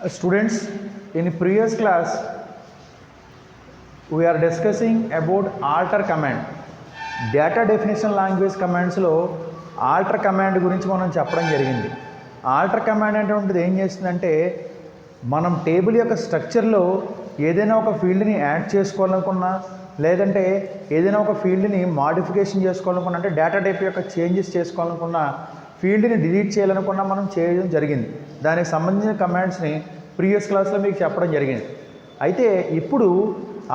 Students, in previous class we are discussing about alter command. Data definition language commands లో alter command గురించి మనం చెప్పడం జరిగింది. alter command అంటే ఏం చేస్తుందంటే మనం టేబుల్ యొక్క స్ట్రక్చర్లో ఏదైనా ఒక ఫీల్డ్ని యాడ్ చేసుకోవాలనుకున్నా లేదంటే ఏదైనా ఒక ఫీల్డ్ని మాడిఫికేషన్ చేసుకోవాలనుకున్నా అంటే డేటా టైప్ యొక్క చేంజెస్ చేసుకోవాలనుకున్నా ఫీల్డ్ని డిలీట్ చేయాలనుకున్నా మనం చేయడం జరిగింది. దానికి సంబంధించిన కమాండ్స్ని ప్రీవియస్ క్లాస్లో మీకు చెప్పడం జరిగింది. అయితే ఇప్పుడు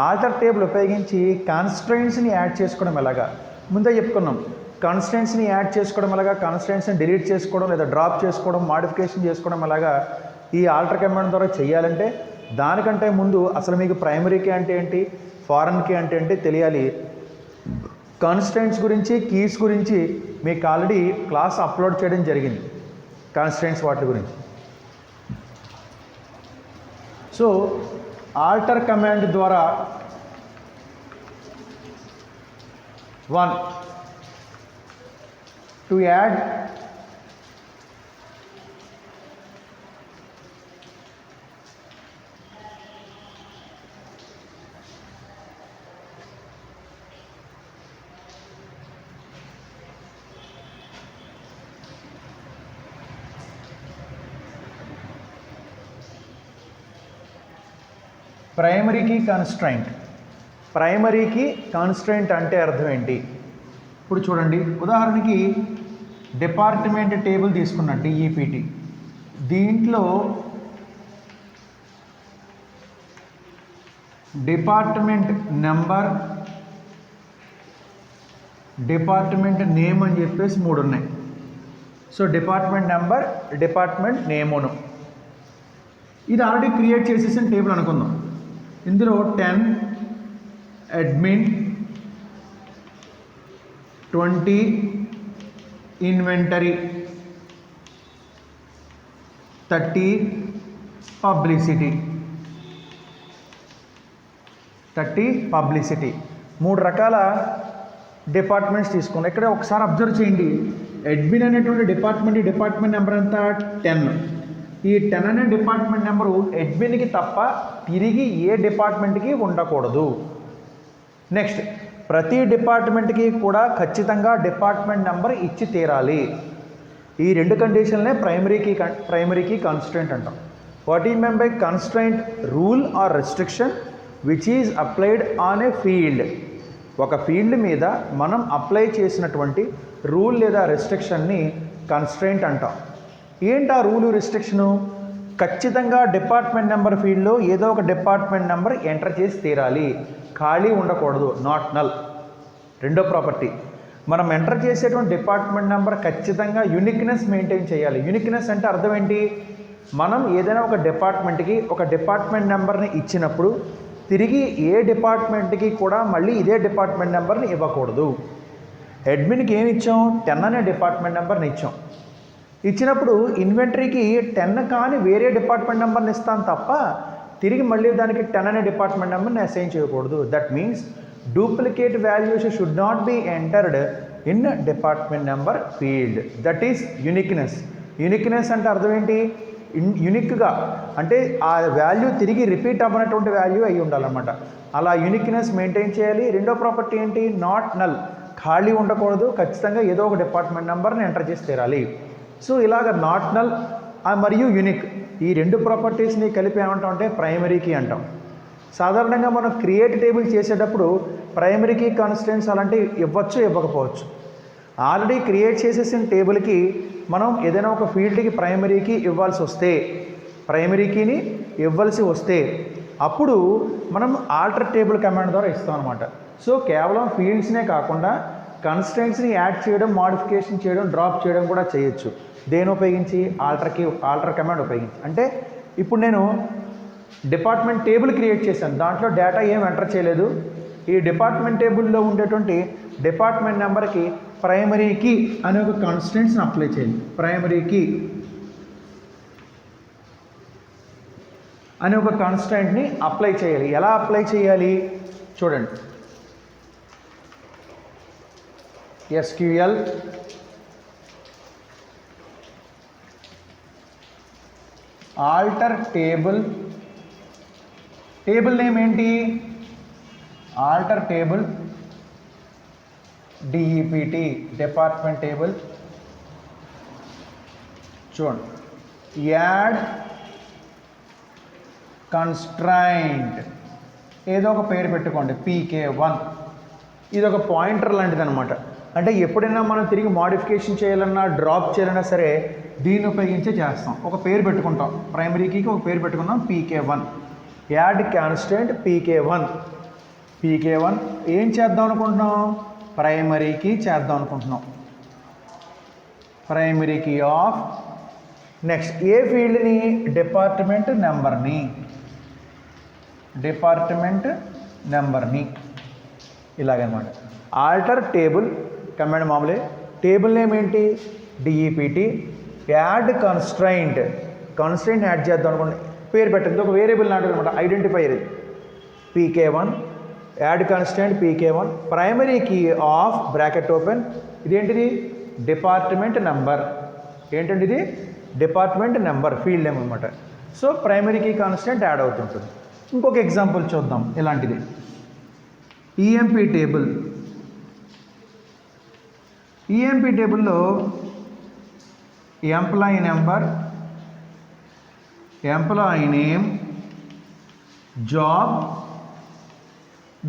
ఆల్టర్ టేబుల్ ఉపయోగించి కాన్స్ట్రెంట్స్ని యాడ్ చేసుకోవడం ఎలాగా ముందే చెప్పుకున్నాం. కాన్స్ట్రెంట్స్ని యాడ్ చేసుకోవడం ఎలాగా, కాన్స్ట్రెంట్స్ని డిలీట్ చేసుకోవడం లేదా డ్రాప్ చేసుకోవడం, మాడిఫికేషన్ చేసుకోవడం ఎలాగా ఈ ఆల్టర్ కమాండ్ ద్వారా చేయాలంటే దానికంటే ముందు అసలు మీకు ప్రైమరీ కీ అంటే ఏంటి, ఫారెన్ కీ అంటే ఏంటి తెలియాలి. కాన్స్ట్రెంట్స్ గురించి, కీస్ గురించి మీకు ఆల్రెడీ క్లాస్ అప్లోడ్ చేయడం జరిగింది, కాన్స్ట్రెంట్స్ వాటి గురించి. సో ఆల్టర్ కమాండ్ ద్వారా 1 to add primary key constraint. Primary key constraint అంటే అర్థం ఏంటి? ఇప్పుడు చూడండి, ఉదాహరణకి డిపార్ట్మెంట్ టేబుల్ తీసుకున్నా, డిఈపిటి. దీంట్లో డిపార్ట్మెంట్ నెంబర్, డిపార్ట్మెంట్ నేమ్ అని చెప్పేసి 3 ఉన్నాయి. సో డిపార్ట్మెంట్ నెంబర్, డిపార్ట్మెంట్ నేమును ఇది ఆల్రెడీ క్రియేట్ చేసేసిన టేబుల్ అనుకుందాం. ఇందులో 10 అడ్మిన్, 20 ఇన్వెంటరీ, 30 పబ్లిసిటీ. 3 రకాల డిపార్ట్మెంట్స్ తీసుకున్నాం. ఇక్కడ ఒకసారి అబ్జర్వ్ చేయండి, అడ్మిన్ అనేటువంటి డిపార్ట్మెంట్ నెంబర్ అంతా 10. ఈ 10 అనే డిపార్ట్మెంట్ నెంబరు అడ్మిన్కి తప్ప తిరిగి ఏ డిపార్ట్మెంట్కి ఉండకూడదు. నెక్స్ట్, ప్రతి డిపార్ట్మెంట్కి కూడా ఖచ్చితంగా డిపార్ట్మెంట్ నెంబర్ ఇచ్చి తీరాలి. ఈ 2 కండిషన్లనే ప్రైమరీ కీ కాన్స్ట్రెంట్ అంటాం. What is meant by constraint? Rule or restriction which is applied on a field. ఒక ఫీల్డ్ మీద మనం అప్లై చేసినటువంటి రూల్ లేదా రెస్ట్రిక్షన్ని కాన్స్ట్రెంట్ అంటాం. ఏంటి ఆ రూలు, రెస్ట్రిక్షను? ఖచ్చితంగా డిపార్ట్మెంట్ నెంబర్ ఫీల్డ్లో ఏదో ఒక డిపార్ట్మెంట్ నెంబర్ ఎంటర్ చేసి తీరాలి, ఖాళీ ఉండకూడదు, నాట్ నల్. రెండో ప్రాపర్టీ, మనం ఎంటర్ చేసేటువంటి డిపార్ట్మెంట్ నెంబర్ ఖచ్చితంగా యూనిక్నెస్ మెయింటైన్ చేయాలి. యూనిక్నెస్ అంటే అర్థం ఏంటి? మనం ఏదైనా ఒక డిపార్ట్మెంట్కి ఒక డిపార్ట్మెంట్ నెంబర్ని ఇచ్చినప్పుడు తిరిగి ఏ డిపార్ట్మెంట్కి కూడా మళ్ళీ ఇదే డిపార్ట్మెంట్ నెంబర్ని ఇవ్వకూడదు. అడ్మిన్కి ఏమి ఇచ్చాం? 10 అనే డిపార్ట్మెంట్ నెంబర్ని ఇచ్చాం. ఇచ్చినప్పుడు ఇన్వెంటరీకి 10 కానీ వేరే డిపార్ట్మెంట్ నెంబర్ని ఇస్తాను తప్ప తిరిగి మళ్ళీ దానికి 10 అనే డిపార్ట్మెంట్ నెంబర్ని అసైన్ చేయకూడదు. That means duplicate values should not be entered in department number field. That is uniqueness. Uniqueness అంటే అర్థం ఏంటి? యూనిక్గా అంటే ఆ వాల్యూ తిరిగి రిపీట్ అవ్వనటువంటి వాల్యూ అయి ఉండాలన్నమాట. అలా యూనిక్నెస్ మెయింటైన్ చేయాలి. రెండో ప్రాపర్టీ ఏంటి? నాట్ నల్, ఖాళీ ఉండకూడదు, ఖచ్చితంగా ఏదో ఒక డిపార్ట్మెంట్ నెంబర్ని ఎంటర్ చేసి తీరాలి. సో ఇలాగ నాట్ నల్ మరియు యూనిక్ ఈ 2 ప్రాపర్టీస్ని కలిపి ఏమంటాం అంటే ప్రైమరీ కీ అంటాం. సాధారణంగా మనం క్రియేట్ టేబుల్ చేసేటప్పుడు ప్రైమరీ కీ కాన్స్ట్రెంట్స్ అలాంటివి ఇవ్వచ్చు, ఇవ్వకపోవచ్చు. ఆల్రెడీ క్రియేట్ చేసేసిన టేబుల్కి మనం ఏదైనా ఒక ఫీల్డ్కి ప్రైమరీ కీ ఇవ్వాల్సి వస్తే, ప్రైమరీ కీని ఇవ్వాల్సి వస్తే అప్పుడు మనం ఆల్టర్ టేబుల్ కమాండ్ ద్వారా ఇస్తాం అనమాట. సో కేవలం ఫీల్డ్స్నే కాకుండా కన్స్ట్రెంట్స్ని యాడ్ చేయడం, మాడిఫికేషన్ చేయడం, డ్రాప్ చేయడం కూడా చేయొచ్చు. దేని ఉపయోగించి? ఆల్టర్ కమాండ్ ఉపయోగించి. అంటే ఇప్పుడు నేను డిపార్ట్మెంట్ టేబుల్ క్రియేట్ చేశాను, దాంట్లో డేటా ఏం ఎంటర్ చేయలేదు. ఈ డిపార్ట్మెంట్ టేబుల్లో ఉండేటువంటి డిపార్ట్మెంట్ నెంబర్కి ప్రైమరీ కీ అనే ఒక కాన్స్టెంట్స్ని అప్లై చేయాలి. ప్రైమరీ కీ అనే ఒక కాన్స్టెంట్ని అప్లై చేయాలి. ఎలా అప్లై చేయాలి చూడండి. SQL alter table, table name ఏంటి? Alter table DEPT, department table. చూడండి, యాడ్ కన్స్ట్రైంట్, ఏదో ఒక పేరు పెట్టుకోండి, PK1. ఇది ఒక పాయింటర్ లాంటిది అనమాట. అంటే ఎప్పుడైనా మనం తిరిగి మోడిఫికేషన్ చేయాలన్నా డ్రాప్ చేయాలన్నా సరే దీన్ని ఉపయోగించే చేస్తాం. ఒక పేరు పెట్టుకుంటాం, ప్రైమరీ కీకి ఒక పేరు పెట్టుకుందాం, PK1. Add constant PK1. PK1 ఏం చేద్దాం అనుకుంటున్నాం? ప్రైమరీ కీ చేద్దాం అనుకుంటున్నాం. ప్రైమరీ కీ ఆఫ్ నెక్స్ట్ ఏ ఫీల్డ్ని? డిపార్ట్మెంట్ నెంబర్ని, డిపార్ట్మెంట్ నెంబర్ని, ఇలాగనమాట. ఆల్టర్ టేబుల్ కమాండ్ మామూలే. టేబుల్ నేమ్ ఏంటి? DEPT. Add constraint, constraint add చేద్దాం అనుకోండి, పేరు పెట్టండి, ఒక వేరియబుల్ లాంటిది అనమాట, ఐడెంటిఫైర్ ఇది. PK1 add constraint PK1 primary key of bracket open, ఇదేంటిది? Department number. ఏంటంటే ఇది డిపార్ట్మెంట్ నెంబర్, ఫీల్డ్ నేమ్ అనమాట. So primary key constant add అవుతుంటుంది. ఇంకొక ఎగ్జాంపుల్ చూద్దాం ఇలాంటిది. EMP table. ఈఎంపీ టేబుల్లో employee number, employee name, job,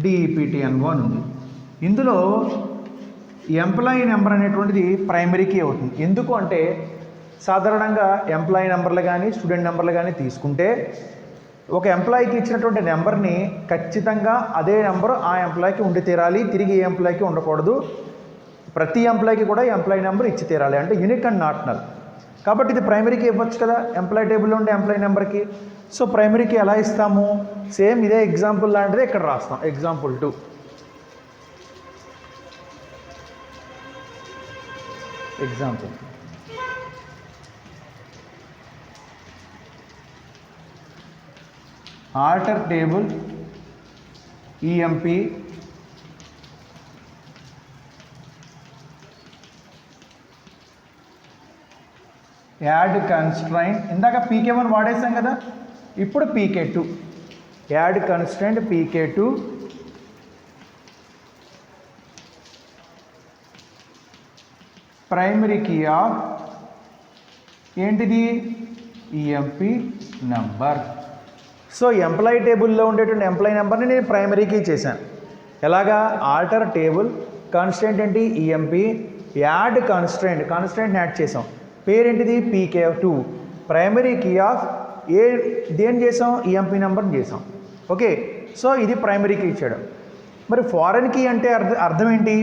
DEPT అని ఉంది. ఇందులో ఎంప్లాయీ నెంబర్ అనేటువంటిది ప్రైమరీ కీ అవుతుంది. ఎందుకు అంటే సాధారణంగా ఎంప్లాయీ నెంబర్లు కానీ స్టూడెంట్ నెంబర్లు కానీ తీసుకుంటే ఒక ఎంప్లాయీకి ఇచ్చినటువంటి నెంబర్ని ఖచ్చితంగా అదే నెంబర్ ఆ ఎంప్లాయీకి ఉండి తీరాలి, తిరిగి ఏ ఎంప్లాయీకి ఉండకూడదు. ప్రతి ఎంప్లాయీకి కూడా ఎంప్లాయీ నెంబర్ ఇచ్చి తీరాలి, అంటే యూనిక్ అండ్ నాట్ నల్. కాబట్టి ఇది ప్రైమరీకి ఇవ్వచ్చు కదా ఎంప్లాయీ టేబుల్లో ఉండే ఎంప్లాయీ నెంబర్కి. సో ప్రైమరీకి ఎలా ఇస్తాము? సేమ్ ఇదే ఎగ్జాంపుల్ లాంటిదే ఇక్కడ రాస్తాం. Example 2. Example alter table EMP add constraint. ఇందాక PK1 వాడేసాం కదా, ఇప్పుడు PK2. Add constraint PK2 primary key of ఏంటిది? EMP number. సో ఎంప్లాయీ టేబుల్లో ఉండేటువంటి ఎంప్లాయీ నెంబర్ని నేను ప్రైమరీ కీ చేశాను. ఎలాగా? ఆల్టర్ టేబుల్ కాన్స్టెంట్ ఏంటి? ఈఎంపీ. యాడ్ కాన్స్టెంట్, కాన్స్టెంట్ని యాడ్ చేసాం, పేరేంటిది? PK2 ప్రైమరీ కీ ఆఫ్ దేని చేసాం? ఈఎంపీ నెంబర్ని చేసాం. ఓకే, సో ఇది ప్రైమరీ కీ ఇచ్చాడు. మరి ఫారెన్ కీ అంటే అర్థం ఏంటి?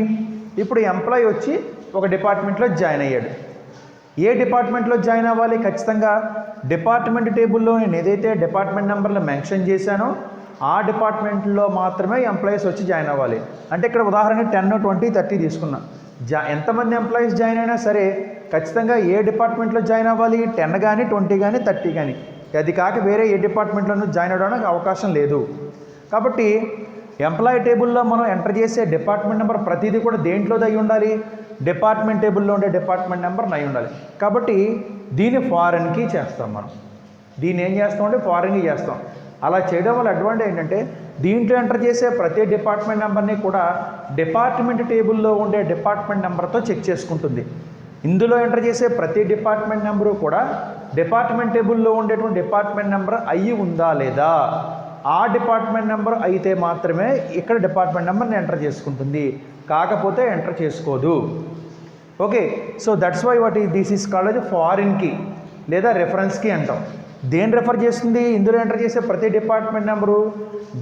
ఇప్పుడు ఎంప్లాయీ వచ్చి ఒక డిపార్ట్మెంట్లో జాయిన్ అయ్యాడు. ఏ డిపార్ట్మెంట్లో జాయిన్ అవ్వాలి? ఖచ్చితంగా డిపార్ట్మెంట్ టేబుల్లో నేను ఏదైతే డిపార్ట్మెంట్ నెంబర్లు మెన్షన్ చేశానో ఆ డిపార్ట్మెంట్లో మాత్రమే ఎంప్లాయీస్ వచ్చి జాయిన్ అవ్వాలి. అంటే ఇక్కడ ఉదాహరణ 10, 20, 30 తీసుకున్నా. ఎంతమంది ఎంప్లాయీస్ జాయిన్ అయినా సరే ఖచ్చితంగా ఏ డిపార్ట్మెంట్లో జాయిన్ అవ్వాలి? 10 కానీ 20 కానీ 30 కానీ. అది కాక వేరే ఏ డిపార్ట్మెంట్లోనూ జాయిన్ అవ్వడానికి అవకాశం లేదు. కాబట్టి ఎంప్లాయీ టేబుల్లో మనం ఎంటర్ చేసే డిపార్ట్మెంట్ నెంబర్ ప్రతిదీ కూడా దేంట్లోది అయి ఉండాలి? డిపార్ట్మెంట్ టేబుల్లో ఉండే డిపార్ట్మెంట్ నెంబర్ అయి ఉండాలి. కాబట్టి దీన్ని ఫారెన్ కీ చేస్తాం మనం. దీన్ని ఏం చేస్తామంటే ఫారెన్ కీ చేస్తాం. అలా చేయడం వల్ల అడ్వాంటేజ్ ఏంటంటే దీంట్లో ఎంటర్ చేసే ప్రతి డిపార్ట్మెంట్ నెంబర్ని కూడా డిపార్ట్మెంట్ టేబుల్లో ఉండే డిపార్ట్మెంట్ నెంబర్తో చెక్ చేసుకుంటుంది. ఇందులో ఎంటర్ చేసే ప్రతి డిపార్ట్మెంట్ నెంబరు కూడా డిపార్ట్మెంట్ టేబుల్లో ఉండేటువంటి డిపార్ట్మెంట్ నెంబర్ అయ్యి ఉందా లేదా, ఆ డిపార్ట్మెంట్ నెంబర్ అయితే మాత్రమే ఇక్కడ డిపార్ట్మెంట్ నెంబర్ని ఎంటర్ చేసుకుంటుంది, కాకపోతే ఎంటర్ చేసుకోదు. Okay, so that's why this is called foreign key లేదా రెఫరెన్స్ కీ అంటాం. దేని రెఫర్ చేస్తుంది? ఇందులో ఎంటర్ చేసే ప్రతి డిపార్ట్మెంట్ నెంబరు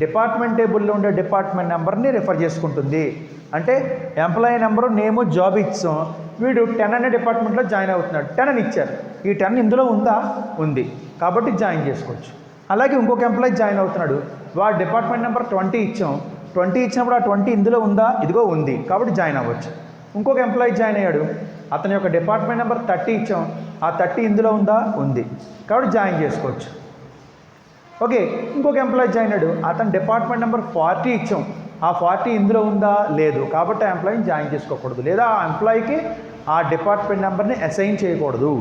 డిపార్ట్మెంట్ టేబుల్లో ఉండే డిపార్ట్మెంట్ నెంబర్ని రెఫర్ చేసుకుంటుంది. అంటే ఎంప్లాయీ నెంబరు, నేము, జాబ్ ఇచ్చాం. వీడు 10 అనే డిపార్ట్మెంట్లో జాయిన్ అవుతున్నాడు, 10 అని ఇచ్చారు. ఈ 10 ఇందులో ఉందా? ఉంది, కాబట్టి జాయిన్ చేసుకోవచ్చు. అలాగే ఇంకొక ఎంప్లాయీ జాయిన్ అవుతున్నాడు, వాడు డిపార్ట్మెంట్ నెంబర్ 20 ఇచ్చాం. 20 ఇచ్చినప్పుడు ఆ 20 ఇందులో ఉందా? ఇదిగో ఉంది, కాబట్టి జాయిన్ అవ్వచ్చు. ఇంకొక ఎంప్లాయీ జాయిన్ అయ్యాడు, అతని యొక్క డిపార్ట్మెంట్ నెంబర్ 30 ఇచ్చాం. ఆ 30 ఇందులో ఉందా? ఉంది, కాబట్టి జాయిన్ చేసుకోవచ్చు. ఓకే, ఇంకొక ఎంప్లాయీ జాయిన్ అయ్యాడు, అతని డిపార్ట్మెంట్ నెంబర్ 40 ఇచ్చాం. ఆ 40 ఇందులో ఉందా? లేదు, కాబట్టి ఆ ఎంప్లాయీని జాయిన్ చేసుకోకూడదు, లేదా ఆ ఎంప్లాయీకి ఆ డిపార్ట్మెంట్ నెంబర్ని అసైన్ చేయకూడదు.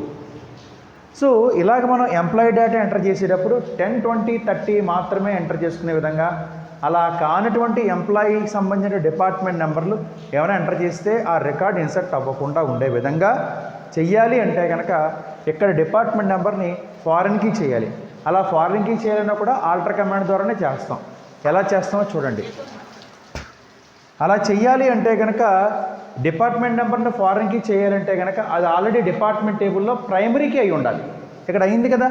సో ఇలాగ మనం ఎంప్లాయీ డేటా ఎంటర్ చేసేటప్పుడు 10, 20, 30 మాత్రమే ఎంటర్ చేసుకునే విధంగా, అలా కానటువంటి ఎంప్లాయీకి సంబంధించిన డిపార్ట్మెంట్ నెంబర్లు ఏమైనా ఎంటర్ చేస్తే ఆ రికార్డ్ ఇన్సర్ట్ అవ్వకుండా ఉండే విధంగా చెయ్యాలి అంటే కనుక ఇక్కడ డిపార్ట్మెంట్ నెంబర్ని ఫారెన్ కీ చేయాలి. అలా ఫారెన్ కీ చేయాలన్నా కూడా ఆల్టర్ కమాండ్ ద్వారానే చేస్తాం. ఎలా చేస్తామో చూడండి. అలా చెయ్యాలి అంటే కనుక డిపార్ట్మెంట్ నెంబర్ని ఫారెన్ కీ చేయాలంటే కనుక అది ఆల్రెడీ డిపార్ట్మెంట్ టేబుల్లో ప్రైమరీకి అయి ఉండాలి. ఇక్కడ అయింది కదా,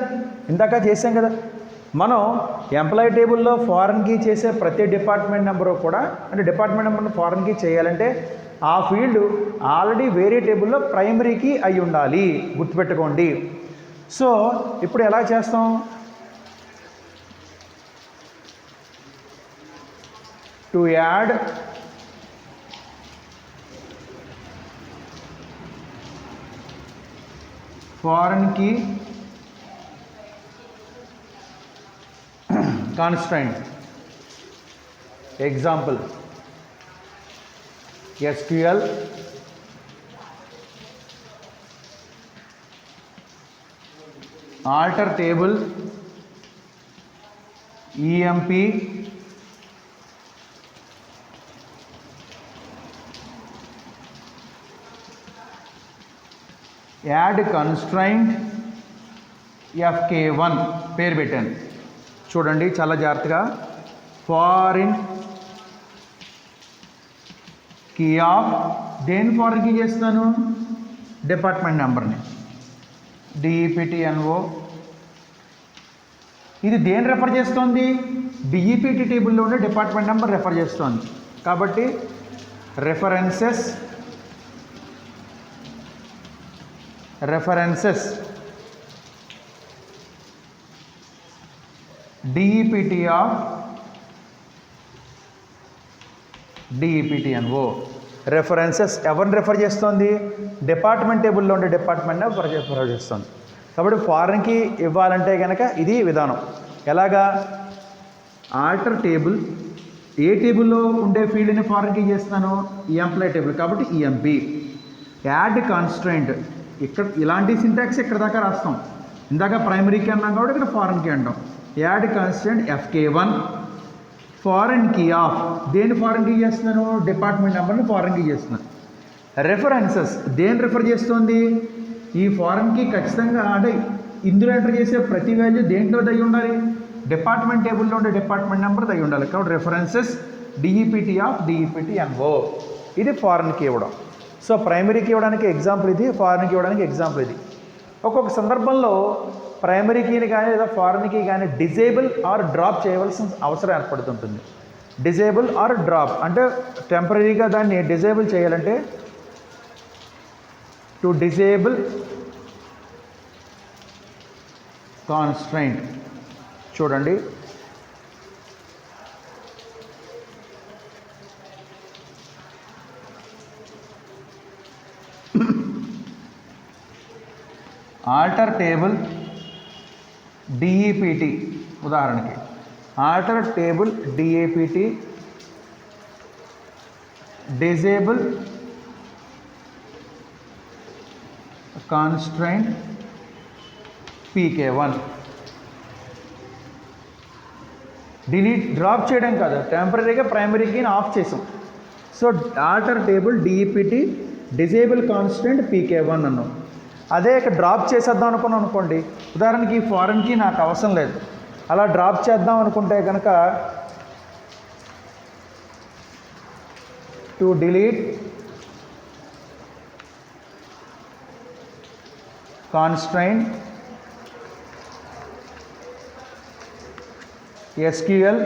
ఇందాక చేసాం కదా. మనం ఎంప్లాయీ టేబుల్లో ఫారెన్ కీ చేసే ప్రతి డిపార్ట్మెంట్ నెంబరు కూడా, అంటే డిపార్ట్మెంట్ నెంబర్ని ఫారెన్ కీ చేయాలంటే ఆ ఫీల్డ్ ఆల్రెడీ వేరే టేబుల్లో ప్రైమరీకి అయి ఉండాలి, గుర్తుపెట్టుకోండి. సో ఇప్పుడు ఎలా చేస్తాం? To add foreign key constraint. Example, SQL alter table EMP add constraint FK1 పేరు పెట్టాను. చూడండి చాలా జాగ్రత్తగా. ఫారిన్ కీ ఆఫ్, దేని ఫారిన్ కీ చేస్తున్నాను? డిపార్ట్మెంట్ నెంబర్ని, DEPTNO. ఇది దేని రెఫర్ చేస్తోంది? DEPT టేబుల్లో ఉండే డిపార్ట్మెంట్ నెంబర్ రెఫర్ చేస్తోంది. కాబట్టి references DEPT of DEPTNO. References ఎవరిని రెఫర్ చేస్తుంది? డిపార్ట్మెంట్ టేబుల్లో ఉండే డిపార్ట్మెంట్ రెఫర్ చేస్తుంది. కాబట్టి ఫారెన్కి ఇవ్వాలంటే కనుక ఇది విధానం. ఎలాగా? ఆల్టర్ టేబుల్, ఏ టేబుల్లో ఉండే ఫీల్డ్ని ఫారెన్కి చేస్తున్నాను? ఎంప్లాయీ టేబుల్, కాబట్టి EMP. యాడ్ కాన్స్ట్రైంట్, ఇక్కడ ఇలాంటి సింటాక్స్ ఇక్కడ దాకా రాస్తాం. ఇందాక ప్రైమరీకి అన్నాం కాబట్టి ఇక్కడ ఫారెన్కి అంటాం. Add constraint FK1. Foreign key of, దేని ఫారెన్ కీ చేస్తున్నాను? డిపార్ట్మెంట్ నెంబర్ని ఫారెన్ కీ చేస్తున్నాను. రెఫరెన్సెస్ దేని రెఫర్ చేస్తుంది? ఈ ఫారెన్ కీ ఖచ్చితంగా, అంటే ఇందులో ఎంటర్ చేసే ప్రతి వాల్యూ దేంట్లో దయ్యి ఉండాలి? డిపార్ట్మెంట్ టేబుల్లో ఉండే డిపార్ట్మెంట్ నెంబర్ దయ్యి ఉండాలి. కాబట్టి రెఫరెన్సెస్ DEPT ఆఫ్ DEPTNO. ఇది ఫారెన్ కీ ఇవ్వడం. సో ప్రైమరీకి ఇవ్వడానికి ఎగ్జాంపుల్ ఇది, ఫారెన్కి ఇవ్వడానికి ఎగ్జాంపుల్ ఇది. ఒక్కొక్క సందర్భంలో ప్రైమరీ కీని కానీ లేదా ఫారెన్ కీ కానీ డిజేబుల్ ఆర్ డ్రాప్ చేయవలసిన అవసరం ఏర్పడుతుంటుంది. డిజేబుల్ ఆర్ డ్రాప్ అంటే టెంపరీగా దాన్ని డిజేబుల్ చేయాలంటే టు డిజేబుల్ కాన్స్ట్రైంట్. చూడండి, ఆల్టర్ టేబుల్ DEPT, ఉదాహరణకి alter table DEPT disable constraint PK1. Delete, drop చేయడం కాదు, టెంపరీగా ప్రైమరీకి ఆఫ్ చేసాం. So alter table DEPT disable constraint PK1 అన్నాం. అదే ఇక్కడ డ్రాప్ చేసేద్దాం అనుకున్నాం అనుకోండి, ఉదాహరణకి ఈ ఫారెన్ కీ నాకు అవసరం లేదు, అలా డ్రాప్ చేద్దాం అనుకుంటే కనుక to delete constraint SQL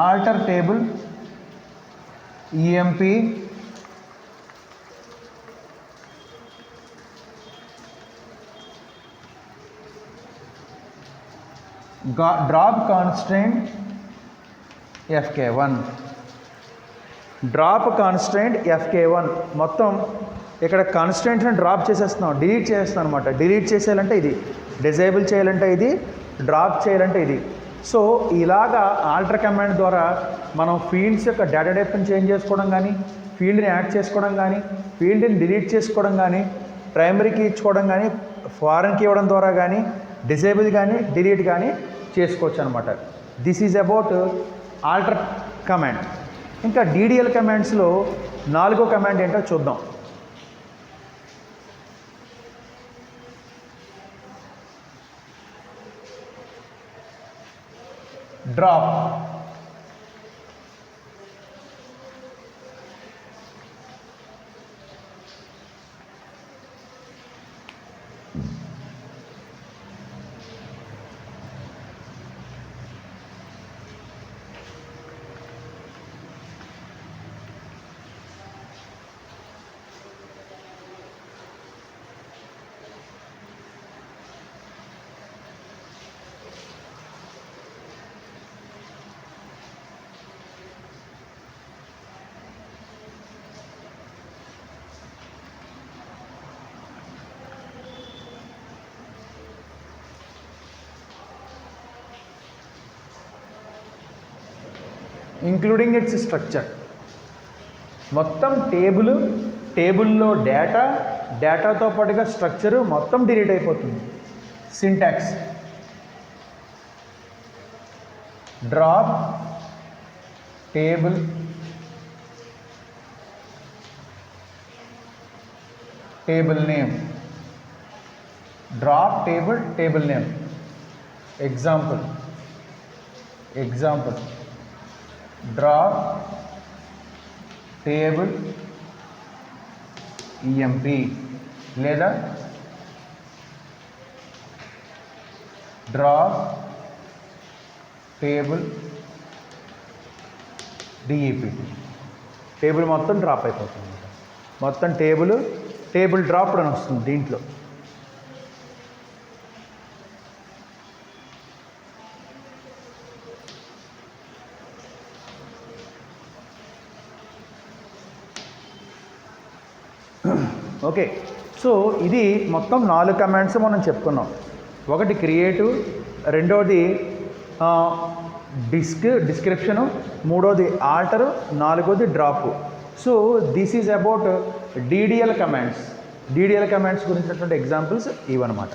alter table EMP drop constraint FK1. Drop constraint FK1. మొత్తం ఇక్కడ కాన్స్ట్రైంట్ని డ్రాప్ చేసేస్తున్నాం, డిలీట్ చేసేస్తున్నాం అనమాట. డిలీట్ చేసేయాలంటే ఇది, డిజేబుల్ చేయాలంటే ఇది, డ్రాప్ చేయాలంటే ఇది. సో ఇలాగా ఆల్టర్ కమాండ్ ద్వారా మనం ఫీల్డ్స్ యొక్క డేటా టైప్ని చేంజ్ చేసుకోవడం కానీ, ఫీల్డ్ని యాడ్ చేసుకోవడం కానీ, ఫీల్డ్ని డిలీట్ చేసుకోవడం కానీ, ప్రైమరీకి ఇచ్చుకోవడం కానీ, ఫారెన్కి ఇవ్వడం ద్వారా కానీ, డిసేబుల్ కానీ, డిలీట్ కానీ చేసుకోవచ్చు అనమాట. This is about alter command. ఇంకా డీడీఎల్ కమాండ్స్లో 4వ కమాండ్ ఏంటో చూద్దాం. డ్రాప్. Including its structure. మొత్తం టేబుల్లో డేటాతో పాటుగా స్ట్రక్చరు మొత్తం డిలీట్ అయిపోతుంది. Syntax drop table name, drop table name. Example drop table EMP లేదా డ్రాప్ టేబుల్ డిఈపిటి. టేబుల్ మొత్తం డ్రాప్ అయిపోతుంది. మొత్తం టేబుల్ డ్రాప్డ్ అని వస్తుంది దీంట్లో. ఓకే, సో ఇది మొత్తం 4 కమాండ్స్ మనం చెప్పుకున్నాం. ఒకటి క్రియేటివ్, రెండోది డిస్క్రిప్షను, మూడోది ఆల్టరు, 4వది drop. So this is about DDL commands. DDL commands గురించినటువంటి ఎగ్జాంపుల్స్ ఇవన్నమాట.